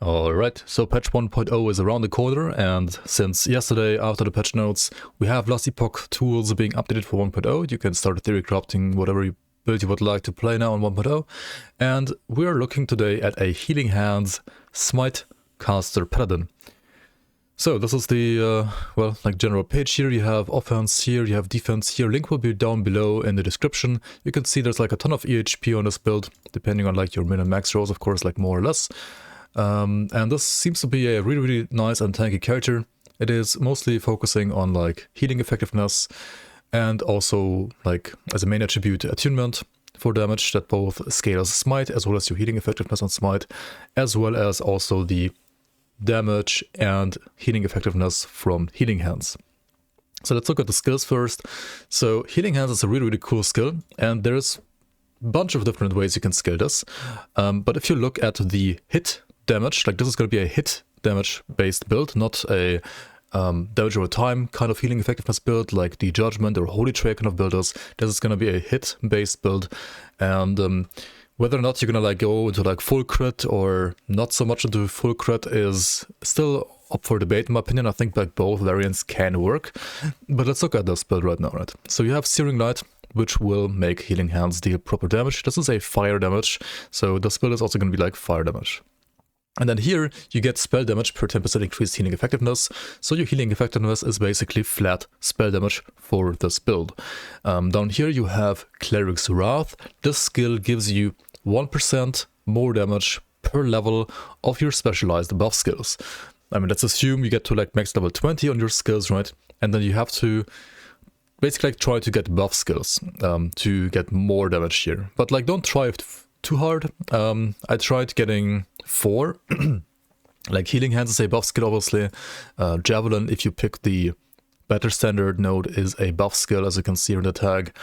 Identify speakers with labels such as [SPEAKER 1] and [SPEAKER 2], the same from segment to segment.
[SPEAKER 1] Alright, so patch 1.0 is around the corner, and since yesterday after the patch notes we have last Epoch tools being updated for 1.0, you can start theorycrafting whatever build you would like to play now on 1.0, and we're looking today at a Healing Hands Smite caster Paladin. So this is the, general page here. You have offense here, you have defense here. Link will be down below in the description. You can see there's like a ton of EHP on this build, depending on like your min and max rolls, of course, like more or less. And this seems to be a really nice and tanky character. It is mostly focusing on like healing effectiveness and also like as a main attribute attunement for damage that both scales Smite as well as your healing effectiveness on Smite, as well as also the damage and healing effectiveness from Healing Hands. So let's look at the skills first. So Healing Hands is a really cool skill, and there's a bunch of different ways you can skill this. But if you look at the hit damage, like this is going to be a hit damage based build, not a damage over time kind of healing effectiveness build like the Judgment or Holy Trait kind of builders. This is going to be a hit based build, and whether or not you're gonna like go into like full crit or not so much into full crit is still up for debate in my opinion. I think like both variants can work, but let's look at this build right now, right? So you have Searing Light, which will make Healing Hands deal proper damage. This is a fire damage, so this build is also gonna be like fire damage. And then here you get spell damage per 10% increased healing effectiveness. So your healing effectiveness is basically flat spell damage for this build. Down here you have Cleric's Wrath. This skill gives you 1% more damage per level of your specialized buff skills. I mean, let's assume you get to like max level 20 on your skills, right? And then you have to basically like try to get buff skills to get more damage here. But like don't try it too hard. I tried getting 4. Like Healing Hands is a buff skill, obviously. Javelin, if you pick the better standard node, is a buff skill, as you can see in the tag.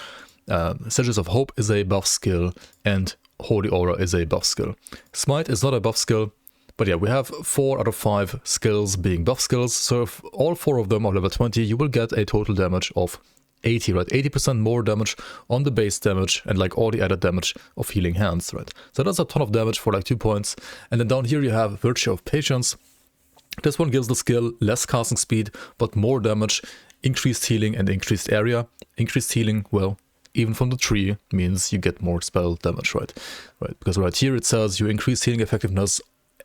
[SPEAKER 1] Sigils of Hope is a buff skill, and Holy Aura is a buff skill. Smite is not a buff skill, but yeah, we have 4 out of 5 skills being buff skills. So if all 4 of them are level 20, you will get a total damage of 80, right? 80% more damage on the base damage and like all the added damage of Healing Hands, right? So that's a ton of damage for like 2 points. And then down here you have Virtue of Patience. This one gives the skill less casting speed, but more damage, increased healing and increased area. Increased healing, well, even from the tree means you get more spell damage, right? Because right here it says you increase healing effectiveness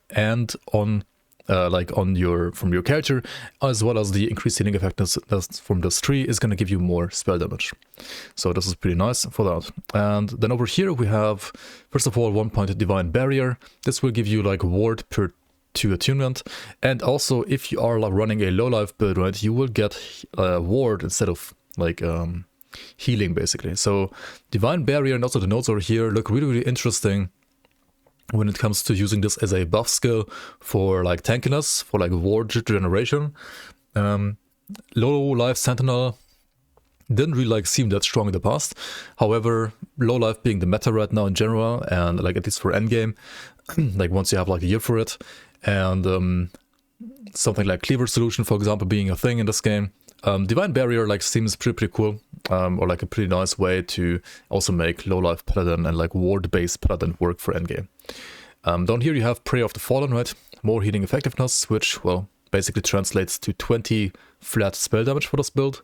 [SPEAKER 1] and on from your character, as well as the increased healing effectiveness from this tree is going to give you more spell damage. So this is pretty nice for that. And then over here we have, first of all, 1 point Divine Barrier. This will give you like ward per 2 attunement, and also if you are like running a low life build, right, you will get ward instead of like healing basically. So Divine Barrier and also the nodes over here look really interesting when it comes to using this as a buff skill for like tankiness, for like ward generation. Low life Sentinel didn't really like seem that strong in the past. However, low life being the meta right now in general, and like at least for endgame, like once you have like a year for it, and something like Cleaver Solution, for example, being a thing in this game, Divine Barrier like seems pretty cool, or like a pretty nice way to also make low life Paladin and like ward based Paladin work for endgame. Down here you have Prayer of the Fallen, right? More healing effectiveness, which, well, basically translates to 20 flat spell damage for this build.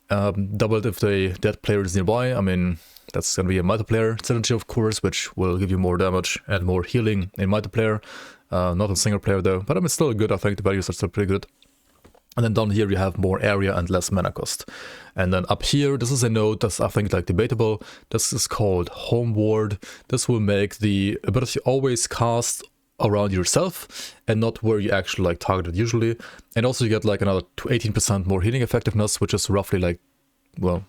[SPEAKER 1] Doubled if the dead player is nearby. I mean, that's going to be a multiplayer synergy, of course, which will give you more damage and more healing in multiplayer. Not in single player though, but I mean, still good. I think the values are still pretty good. And then down here you have more area and less mana cost. And then up here, this is a node that's I think like debatable. This is called Home Ward. This will make the ability always cast around yourself and not where you actually like targeted usually. And also you get like another 18% more healing effectiveness, which is roughly like, well,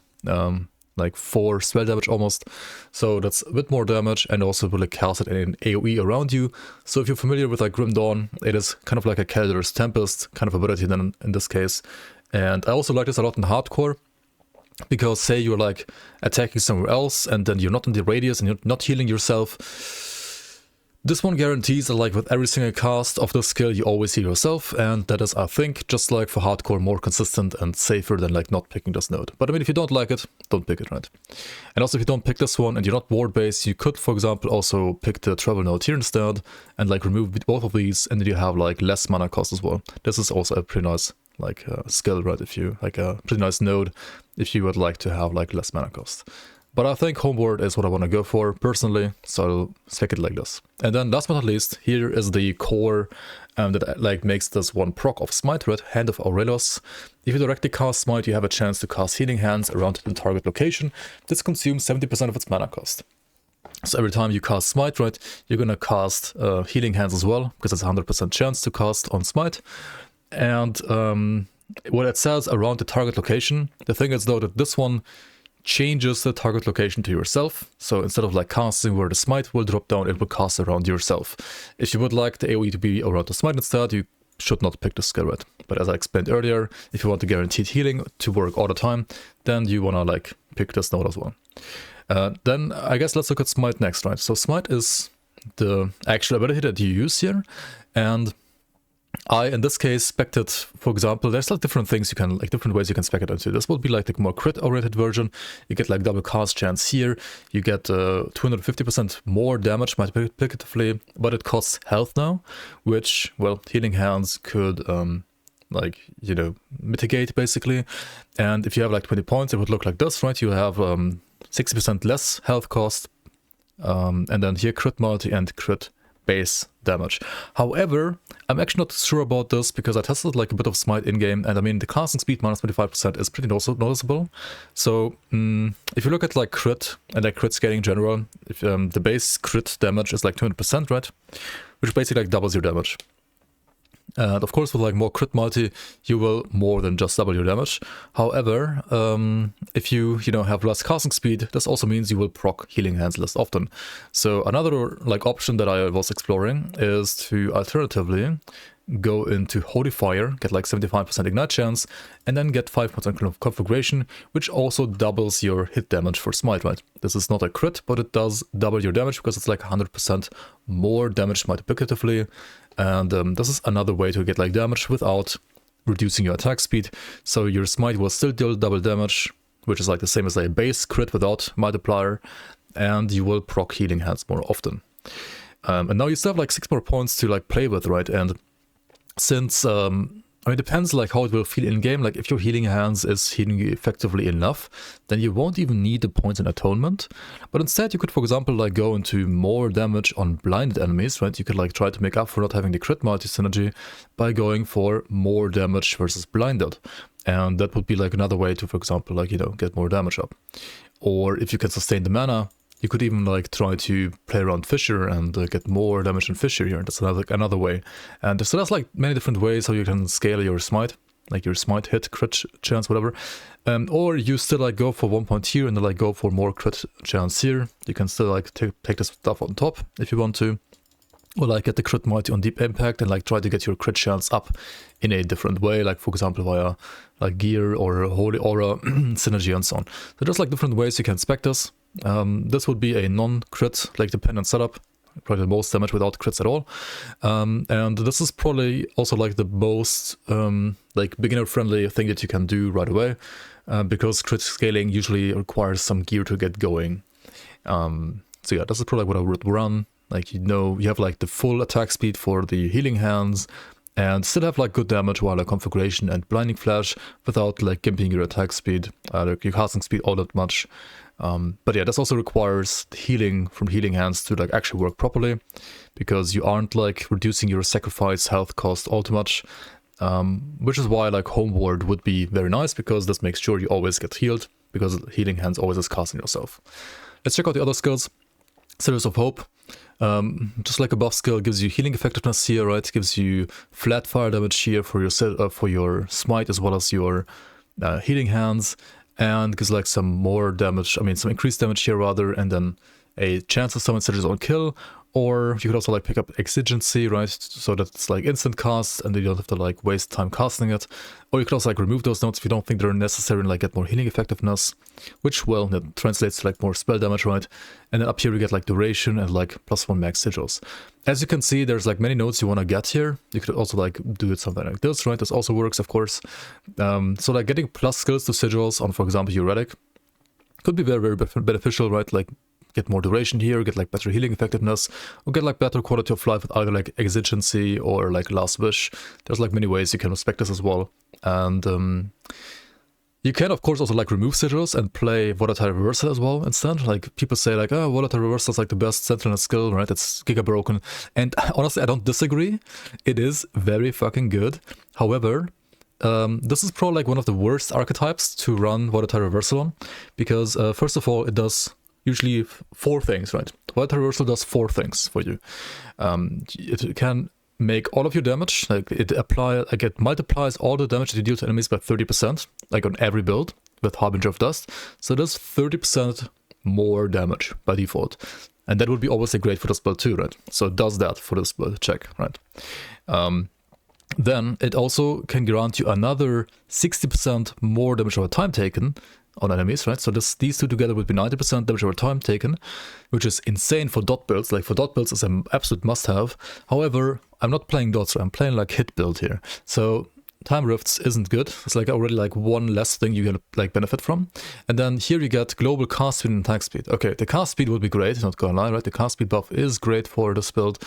[SPEAKER 1] like 4 spell damage almost. So that's a bit more damage, and also will like cast it in AoE around you. So if you're familiar with like Grim Dawn, it is kind of like a Calder's Tempest kind of ability then in this case. And I also like this a lot in hardcore, because say you're like attacking somewhere else and then you're not in the radius and you're not healing yourself, This one guarantees that like with every single cast of this skill you always heal yourself, and that is, I think, just like for hardcore, more consistent and safer than like not picking this node. But I mean, if you don't like it, don't pick it, right? And also if you don't pick this one and you're not ward based, you could, for example, also pick the travel node here instead and like remove both of these, and then you have like less mana cost as well. This is also a pretty nice like skill, right? If you like a pretty nice node if you would like to have like less mana cost. But I think homeward is what I want to go for personally, so I'll stick it like this. And then last but not least, here is the core that like makes this one proc of Smite, right? Hand of Aurelios. If you directly cast Smite, you have a chance to cast Healing Hands around the target location. This consumes 70% of its mana cost. So every time you cast Smite, right, you're gonna cast Healing Hands as well, because it's a 100% chance to cast on Smite. And what it says around the target location, the thing is though that this one changes the target location to yourself. So instead of like casting where the smite will drop down, it will cast around yourself. If you would like the AoE to be around the smite instead, you should not pick the skill, right? But as I explained earlier, if you want the guaranteed healing to work all the time, then you want to like pick this node as well. Then I guess let's look at Smite next, right? So Smite is the actual ability that you use here, and I, in this case, spec it, for example, there's like different things you can, like different ways you can spec it into. This will be like the more crit-oriented version. You get like double cast chance here. You get 250% more damage multiplicatively, but it costs health now, which, well, Healing Hands could, like, you know, mitigate basically. And if you have like 20 points, it would look like this, right? You have 60% less health cost, and then here crit multi and crit base damage. However, I'm actually not sure about this because I tested like a bit of Smite in-game, and I mean the casting speed minus 25% is pretty noticeable. So if you look at like crit and like crit scaling in general, if the base crit damage is like 200%, right? Which basically like doubles your damage. And of course with like more crit multi, you will more than just double your damage. However, if you know, have less casting speed, this also means you will proc Healing Hands less often. So another like option that I was exploring is to alternatively go into Holy Fire, get like 75% ignite chance, and then get 5% configuration, which also doubles your hit damage for Smite, right? This is not a crit, but it does double your damage because it's like 100% more damage multiplicatively. And this is another way to get like damage without reducing your attack speed. So your Smite will still deal double damage, which is like the same as a base crit without multiplier, and you will proc Healing Hands more often. And now you still have like 6 more points to like play with, right? And since I mean, it depends like how it will feel in game. Like if your Healing Hands is healing you effectively enough, then you won't even need the points in Atonement. But instead you could, for example, like go into more damage on blinded enemies, right? You could like try to make up for not having the crit multi synergy by going for more damage versus blinded. And that would be like another way to, for example, like, you know, get more damage up. Or if you can sustain the mana, you could even like try to play around Fissure and get more damage in Fissure here. That's another way. And so there's like many different ways how you can scale your Smite, like your Smite hit, crit chance, whatever. Or you still like go for 1 point here and then like go for more crit chance here. You can still like take this stuff on top if you want to. Or like get the crit multi on deep impact and like try to get your crit chance up in a different way, like for example via like gear or holy aura synergy and so on. So there's like different ways you can spec this. This would be a non-crit like dependent setup, probably the most damage without crits at all. And this is probably also like the most like beginner friendly thing that you can do right away, because crit scaling usually requires some gear to get going. So yeah, this is probably what I would run. Like, you know, you have like the full attack speed for the Healing Hands and still have like good damage while like configuration and blinding flash without like gimping your attack speed, like your casting speed all that much. But yeah, this also requires healing from Healing Hands to like actually work properly, because you aren't like reducing your sacrifice health cost all too much, which is why like Homeward would be very nice, because this makes sure you always get healed, because Healing Hands always is casting yourself. Let's check out the other skills. Series of Hope. Just like a buff skill, gives you healing effectiveness here, right? Gives you flat fire damage here for your Smite as well as your Healing Hands, and gives like some more damage, I mean some increased damage here rather, and then a chance to summon Sigils on kill, Or you could also like pick up Exigency, right? So that it's like instant cast and you don't have to like waste time casting it. Or you could also like remove those nodes if you don't think they're necessary and like get more healing effectiveness, which, well, that translates to like more spell damage, right? And then up here we get like duration and like +1 max sigils. As you can see, there's like many nodes you want to get here. You could also like do it something like this, right? This also works, of course. So like getting plus skills to sigils on, for example, Euretic could be very, very beneficial, right? Like get more duration here, get like better healing effectiveness, or get like better quality of life with either like Exigency or like Last Wish. There's like many ways you can respect this as well. And you can of course also like remove sigils and play Volatile Reversal as well instead. Like people say like, oh, Volatile Reversal is like the best sentinel skill, right? It's giga broken. And honestly, I don't disagree. It is very fucking good. However, this is probably like one of the worst archetypes to run Volatile Reversal on, because first of all, it does usually 4 things, right? Volatile Reversal does 4 things for you. It can make all of your damage, like it multiplies all the damage that you deal to enemies by 30%, like on every build with Harbinger of Dust. So it does 30% more damage by default. And that would be obviously great for this build too, right? So it does that for this build, check, right? Then it also can grant you another 60% more damage over time taken on enemies, right? So these two together would be 90% damage over time taken, which is insane for dot builds. Like for dot builds, it's an absolute must-have. However, I'm not playing dots, I'm playing like hit build here. So time rifts isn't good. It's like already like one less thing you can like benefit from. And then here you get global cast speed and attack speed. Okay, the cast speed would be great, not gonna lie, right? The cast speed buff is great for this build.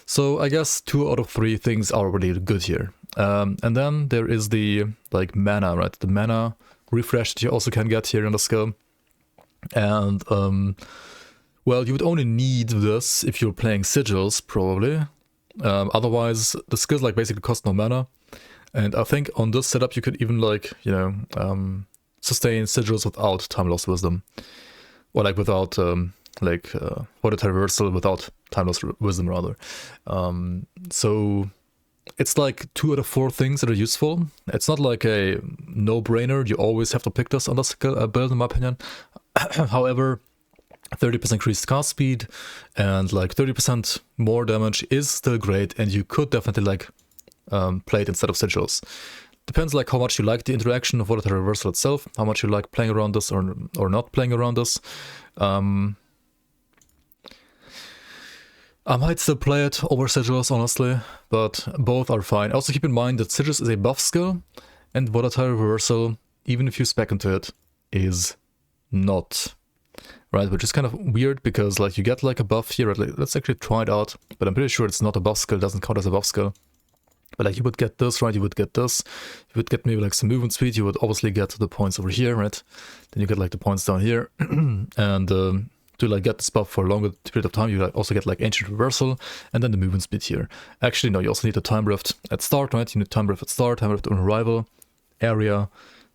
[SPEAKER 1] So I guess 2 out of 3 things are really good here. And then there is the like mana, right? The mana refresh that you also can get here in the skill. And well, you would only need this if you're playing sigils, probably. Otherwise, the skills like basically cost no mana. And I think on this setup you could even like, you know, sustain sigils without time lost wisdom. Or like without Volatile Reversal without time lost wisdom rather. So it's like 2 out of 4 things that are useful. It's not like a no-brainer. You always have to pick this on this build, in my opinion. However, 30% increased cast speed and like 30% more damage is still great, and you could definitely like play it instead of sigils. Depends like how much you like the interaction of Volatile Reversal itself, how much you like playing around this or not playing around this. I might still play it over sigils, honestly, but both are fine. Also keep in mind that sigils is a buff skill, and Volatile Reversal, even if you spec into it, is not. Right, which is kind of weird because like you get like a buff here. Let's actually try it out, but I'm pretty sure it's not a buff skill, doesn't count as a buff skill. But like you would get this, right? You would get this. You would get maybe like some movement speed. You would obviously get the points over here, right? Then you get like the points down here, and to like get this buff for a longer period of time, you also get like Ancient Reversal, and then the movement speed here. Actually, no, you also need a Time Rift at start, right? You need Time Rift at start, Time Rift on arrival, area,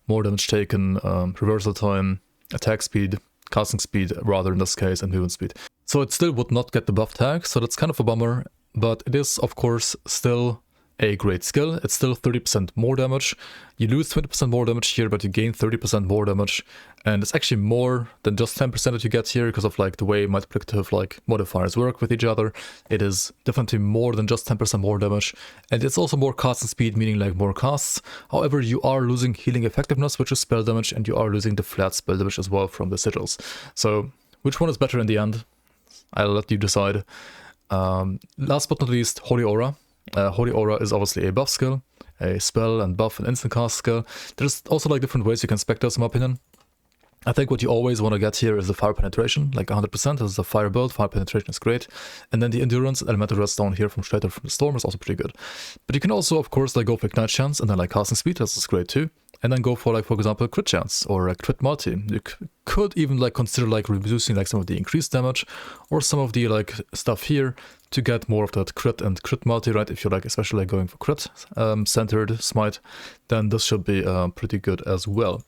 [SPEAKER 1] more damage taken, reversal time, attack speed, casting speed rather in this case, and movement speed. So it still would not get the buff tag, so that's kind of a bummer, but it is of course still a great skill. It's still 30% more damage. You lose 20% more damage here, but you gain 30% more damage, and it's actually more than just 10% that you get here because of like the way multiplicative like modifiers work with each other. It is definitely more than just 10% more damage, and it's also more casting speed, meaning like more casts. However, you are losing healing effectiveness, which is spell damage, and you are losing the flat spell damage as well from the sigils. So which one is better in the end? I'll let you decide. Last but not least, Holy Aura. Holy Aura is obviously a buff skill, a spell and buff and instant cast skill. There's also like different ways you can spec this, in my opinion. I think what you always want to get here is the fire penetration, like 100%. This is a fire build, fire penetration is great. And then the endurance, elemental rest down here from straight out from the storm is also pretty good. But you can also, of course, like go for ignite chance and then like casting speed, this is great too. And then go for like, for example, crit chance or a crit multi. You could even like consider like reducing like some of the increased damage or some of the like stuff here to get more of that crit and crit multi, right? If you're like especially like going for crit centered smite, then this should be pretty good as well.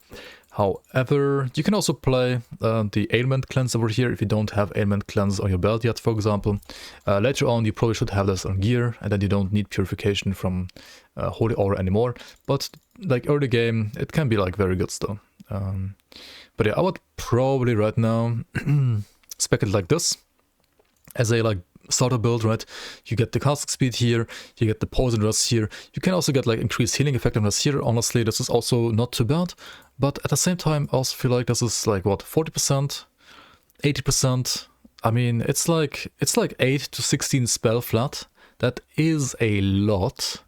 [SPEAKER 1] However, you can also play the ailment cleanse over here if you don't have ailment cleanse on your belt yet, for example. Later on, you probably should have this on gear, and then you don't need purification from Holy Aura anymore. But like early game, it can be like very good still. But yeah, I would probably right now spec it like this as a like starter build, right? You get the casting speed here, you get the poison rest here. You can also get like increased healing effectiveness here. Honestly, this is also not too bad. But at the same time, I also feel like this is like what, 40%, 80%. I mean, it's like 8 to 16 spell flat. That is a lot.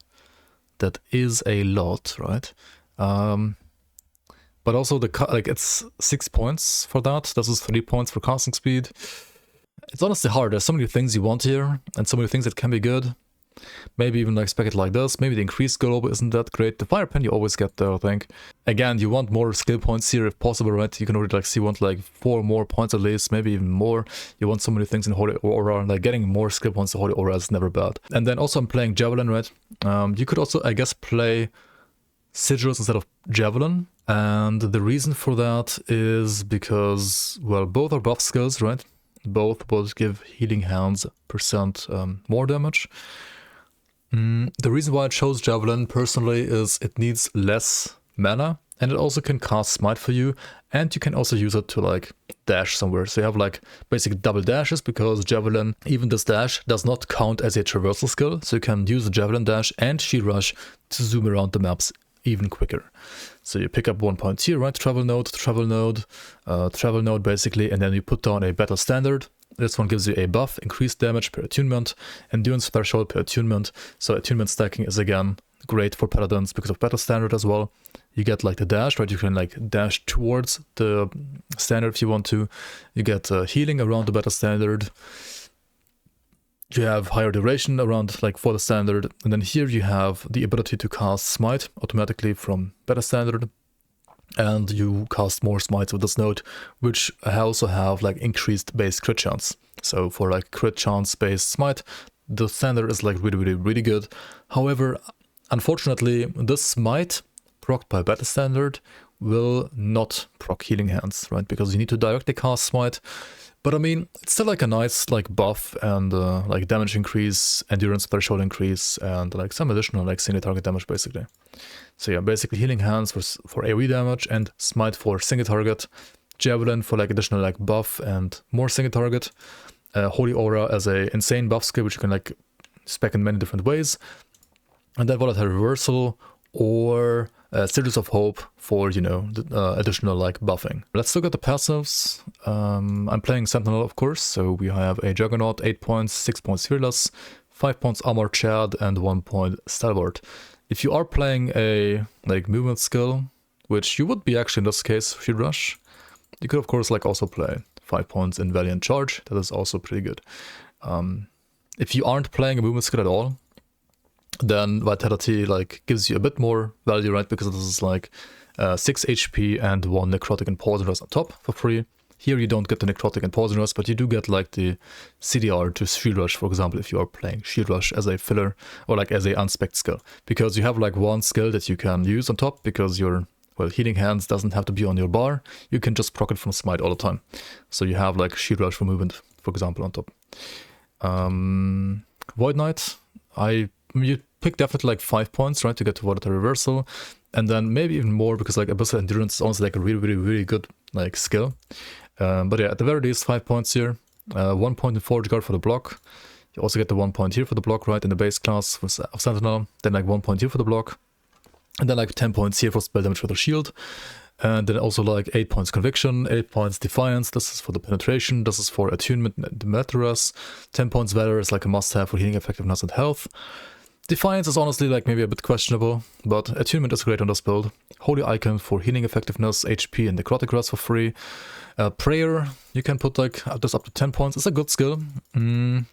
[SPEAKER 1] That is a lot, right? But also it's 6 points for that. This is 3 points for casting speed. It's honestly hard. There's so many things you want here, and so many things that can be good. Maybe even like spec it like this. Maybe the increased global isn't that great. The fire pen you always get there, I think. Again, you want more skill points here if possible, right? You can already like see, want like 4 more points at least, maybe even more. You want so many things in Holy Aura. Like getting more skill points to Holy Aura is never bad. And then also I'm playing Javelin, right? You could also, I guess, play Sigils instead of Javelin. And the reason for that is because, well, both are buff skills, right? Both give healing hands percent more damage. The reason why I chose Javelin personally is it needs less mana, and it also can cast Smite for you, and you can also use it to like dash somewhere. So you have like basic double dashes, because Javelin, even this dash, does not count as a traversal skill. So you can use the Javelin dash and Shield Rush to zoom around the maps even quicker. So you pick up 1 point here, right? Travel node basically, and then you put down a battle standard. This one gives you a buff, increased damage per attunement, endurance threshold per attunement. So attunement stacking is again great for paladins because of battle standard as well. You get like the dash, right? You can like dash towards the standard if you want to. You get healing around the battle standard. You have higher duration around like for the standard, and then here you have the ability to cast Smite automatically from battle standard, and you cast more Smites with this node, which also have like increased base crit chance. So for like crit chance based Smite, the standard is like really good. However, unfortunately, this Smite procced by battle standard will not proc healing hands, right? Because you need to directly cast Smite. But I mean, it's still like a nice like buff and like damage increase, endurance threshold increase, and like some additional like single target damage basically. So yeah, basically healing hands for AoE damage, and Smite for single target, Javelin for like additional like buff and more single target, Holy Aura as a insane buff skill which you can like spec in many different ways, and then Volatile Reversal or Sigils of Hope for, you know, additional like buffing. Let's look at the passives. I'm playing Sentinel, of course, so we have a Juggernaut, 8 points, 6 points Fearless, 5 points Armor Chad, and 1 point Stalwart. If you are playing a like movement skill, which you would be actually in this case, Shield Rush, you could of course like also play 5 points in Valiant Charge. That is also pretty good. If you aren't playing a movement skill at all, then Vitality like gives you a bit more value, right? Because this is like 6 HP and 1 Necrotic and Poison Rest on top for free. Here you don't get the Necrotic and Poison Rest, but you do get like the CDR to Shield Rush, for example, if you are playing Shield Rush as a filler or like as a unspec'd skill. Because you have like one skill that you can use on top, because your, well, Healing Hands doesn't have to be on your bar. You can just proc it from Smite all the time. So you have like Shield Rush for movement, for example, on top. Void Knight, you pick definitely like 5 points, right, to get to Volatile Reversal, and then maybe even more, because like Abyssal Endurance is honestly like a really good like skill. But yeah, at the very least 5 points here, 1 point in Forge Guard for the block. You also get the 1 point here for the block, right, in the base class of Sentinel, then like 1 point here for the block, and then like 10 points here for spell damage for the shield. And then also like 8 points Conviction, 8 points Defiance, this is for the penetration, this is for attunement and Demeterus. 10 points Valor is like a must-have for healing effectiveness and health. Defiance is honestly like maybe a bit questionable, but attunement is great on this build. Holy Icon for healing effectiveness, HP and necrotic rest for free. Prayer, you can put like this up to 10 points. It's a good skill. I'm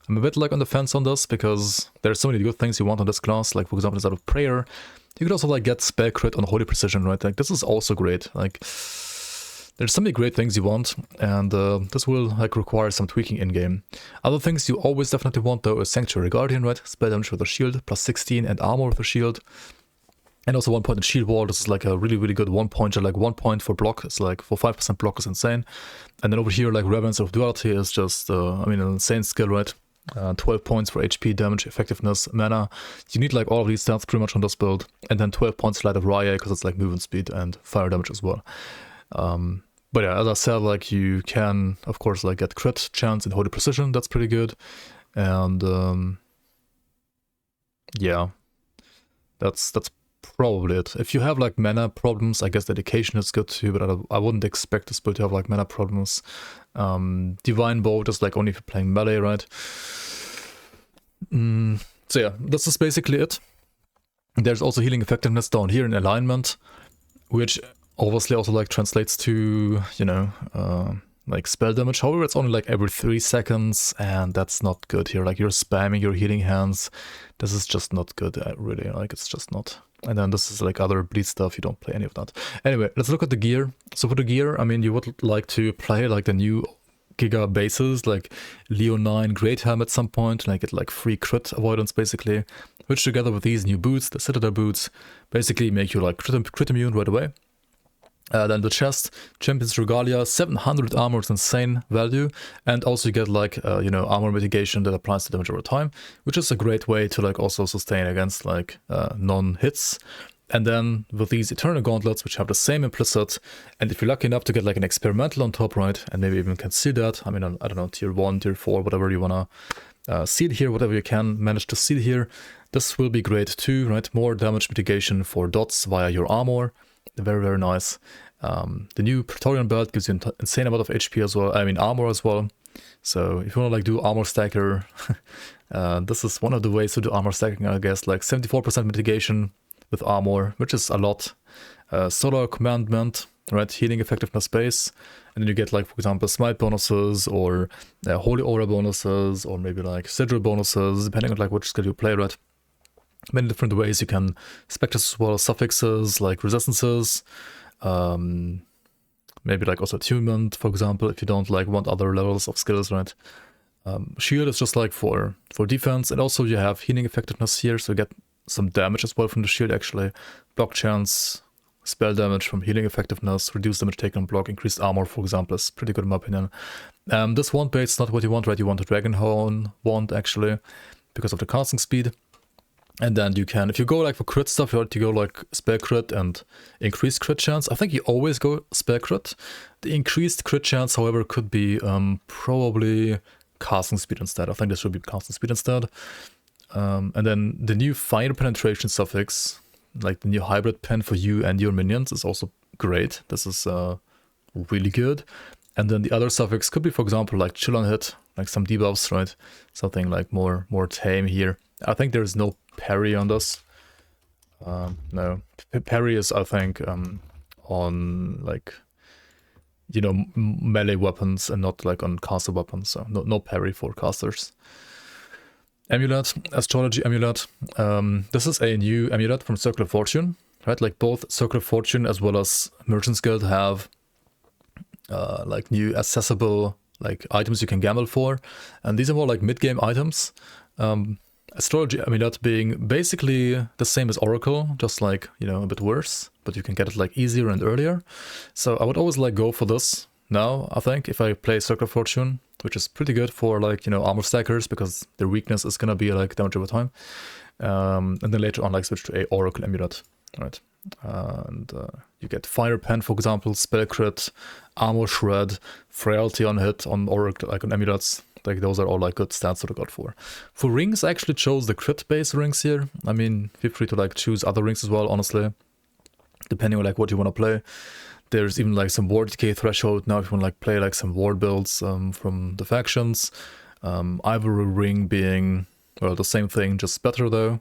[SPEAKER 1] a bit like on the fence on this, because there's so many good things you want on this class. Like for example, instead of Prayer, you could also like get spell crit on Holy Precision, right? Like this is also great. Like there's so many great things you want, and this will like require some tweaking in game. Other things you always definitely want though is Sanctuary Guardian, right? Spell damage with a shield, plus 16, and armor with a shield. And also 1 point in Shield Wall. This is like a really good 1 pointer, like 1 point for block. It's like for 5% block is insane. And then over here, like Reverence of Duality is just, I mean, an insane skill, right? 12 points for HP, damage, effectiveness, mana. You need like all of these stats pretty much on this build. And then 12 points Light of Raya, because it's like movement speed and fire damage as well. But yeah, as I said, like you can of course like get crit chance and holy precision. That's pretty good. And yeah, that's probably it. If you have like mana problems, I guess dedication is good too, but I wouldn't expect this build to have like mana problems. Divine Bolt is like only if you're playing melee, right? So yeah, this is basically it. There's also healing effectiveness down here in alignment, which obviously also like translates to, you know, like spell damage. However, it's only like every 3 seconds, and that's not good here. Like you're spamming your healing hands. This is just not good, really. Like it's just not. And then this is like other bleed stuff. You don't play any of that. Anyway, let's look at the gear. So for the gear, I mean, you would like to play like the new Giga bases, like Leonine Great Helm at some point, and I get like free crit avoidance basically, which together with these new boots, the Citadel boots, basically make you like crit immune right away. Then the chest, Champion's Regalia, 700 armor is insane value, and also you get like, you know, armor mitigation that applies to damage over time, which is a great way to like also sustain against like non-hits. And then with these Eternal Gauntlets, which have the same implicit, and if you're lucky enough to get like an experimental on top, right, and maybe even can see that, I mean, I don't know, tier 1, tier 4, whatever you wanna seed here, whatever you can manage to seed here, this will be great too, right? More damage mitigation for dots via your armor. Very, very nice. The new Praetorian belt gives you an insane amount of HP as well, I mean armor as well. So if you want to like do armor stacker, this is one of the ways to do armor stacking, I guess, like 74% mitigation with armor, which is a lot. Solar Commandment, right, healing effectiveness base, and then you get like, for example, Smite bonuses, or Holy Aura bonuses, or maybe like Sigil bonuses, depending on like which skill you play, right? Many different ways you can spec this as well, suffixes like resistances, maybe like also attunement, for example, if you don't like want other levels of skills, right? Shield is just like for defense, and also you have healing effectiveness here, so you get some damage as well from the shield actually. Block chance, spell damage from healing effectiveness, reduced damage taken on block, increased armor, for example, is pretty good in my opinion. This wand base is not what you want, right? You want a Dragon Horn wand actually, because of the casting speed. And then you can, if you go like for crit stuff, you have to go like spare crit and increased crit chance. I think you always go spare crit. The increased crit chance, however, could be probably casting speed instead. I think this should be casting speed instead. And then the new fire penetration suffix, like the new hybrid pen for you and your minions, is also great. This is really good. And then the other suffix could be, for example, like chill on hit, like some debuffs, right? Something like more tame here. I think there's no parry on this. No, parry is, I think, on like, you know, melee weapons and not like on caster weapons. So no parry for casters. Amulet, Astrology Amulet. This is a new amulet from Circle of Fortune, right? Like both Circle of Fortune as well as Merchant's Guild have like new accessible like items you can gamble for, and these are more like mid-game items. Astrology Amulet being basically the same as Oracle, just like, you know, a bit worse, but you can get it like easier and earlier. So I would always like go for this now, I think, if I play Circle of Fortune, which is pretty good for like, you know, armor stackers, because their weakness is gonna be like damage over time. And then later on like switch to a Oracle Amulet, right? And you get Fire Pen, for example, Spell Crit, Armor Shred, Frailty on hit on Oracle, like on Amulets. Like those are all like good stats to look out for. For rings, I actually chose the crit base rings here. I mean, feel free to like choose other rings as well, honestly, depending on like what you want to play. There's even like some ward decay threshold now if you want to like play like some ward builds from the factions. Ivory ring being, well, the same thing, just better though.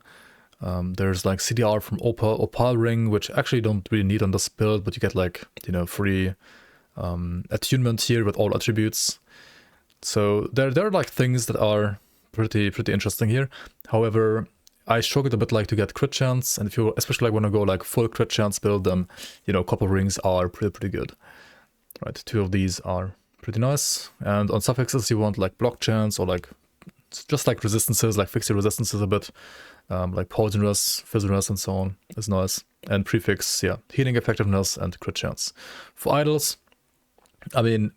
[SPEAKER 1] There's like CDR from Opal ring, which actually you don't really need on this build, but you get like, you know, free attunement here with all attributes. So there are like things that are pretty interesting here. However, I struggled a bit like to get crit chance, and if you especially like want to go like full crit chance build, then, you know, copper rings are pretty good. Right, 2 of these are pretty nice. And on suffixes you want like block chance, or like just like resistances, like fix your resistances a bit, like poisonous, fizzless, and so on is nice. And prefix, yeah, healing effectiveness and crit chance. For idols, I mean,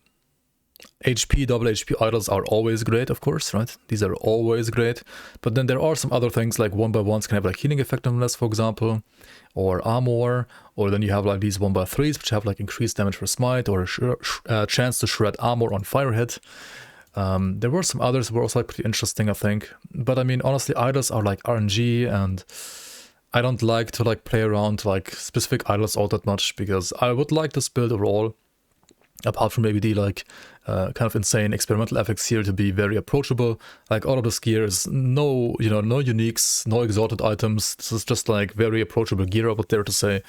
[SPEAKER 1] HP, double HP idols are always great, of course, right? These are always great. But then there are some other things like 1x1s can have like healing effectiveness, for example, or armor, or then you have like these 1x3s, which have like increased damage for Smite, or a chance to shred armor on fire hit. There were some others that were also like pretty interesting, I think. But I mean, honestly, idols are like RNG, and I don't like to like play around like specific idols all that much, because I would like this build overall, apart from maybe the like kind of insane experimental effects here, to be very approachable. Like all of this gear is no, you know, no uniques, no exalted items. This is just like very approachable gear, I would dare to say.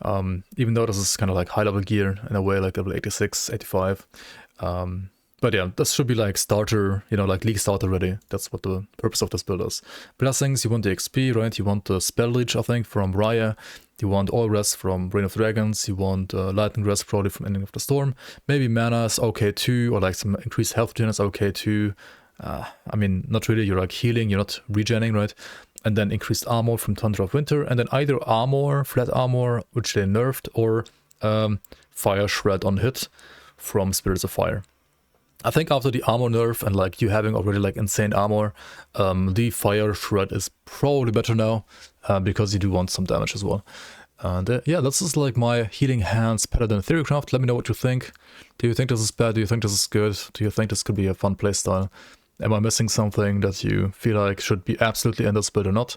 [SPEAKER 1] Even though this is kind of like high level gear in a way, like level 86, 85. But yeah, this should be like starter, you know, like league starter ready. That's what the purpose of this build is. Blessings, you want the XP, right? You want the Spell Leech, I think, from Raya. You want All Rest from Reign of Dragons. You want Lightning Rest probably from Ending of the Storm. Maybe Mana is okay too, or like some increased health gen is okay too. I mean, not really, you're like healing, you're not regenning, right? And then increased armor from Thunder of Winter. And then either armor, flat armor, which they nerfed, or Fire Shred on hit from Spirits of Fire. I think after the armor nerf and like you having already like insane armor, the Fire Shred is probably better now, because you do want some damage as well. And yeah, this is like my Healing Hands Paladin Theorycraft. Let me know what you think. Do you think this is bad? Do you think this is good? Do you think this could be a fun playstyle? Am I missing something that you feel like should be absolutely in this build or not?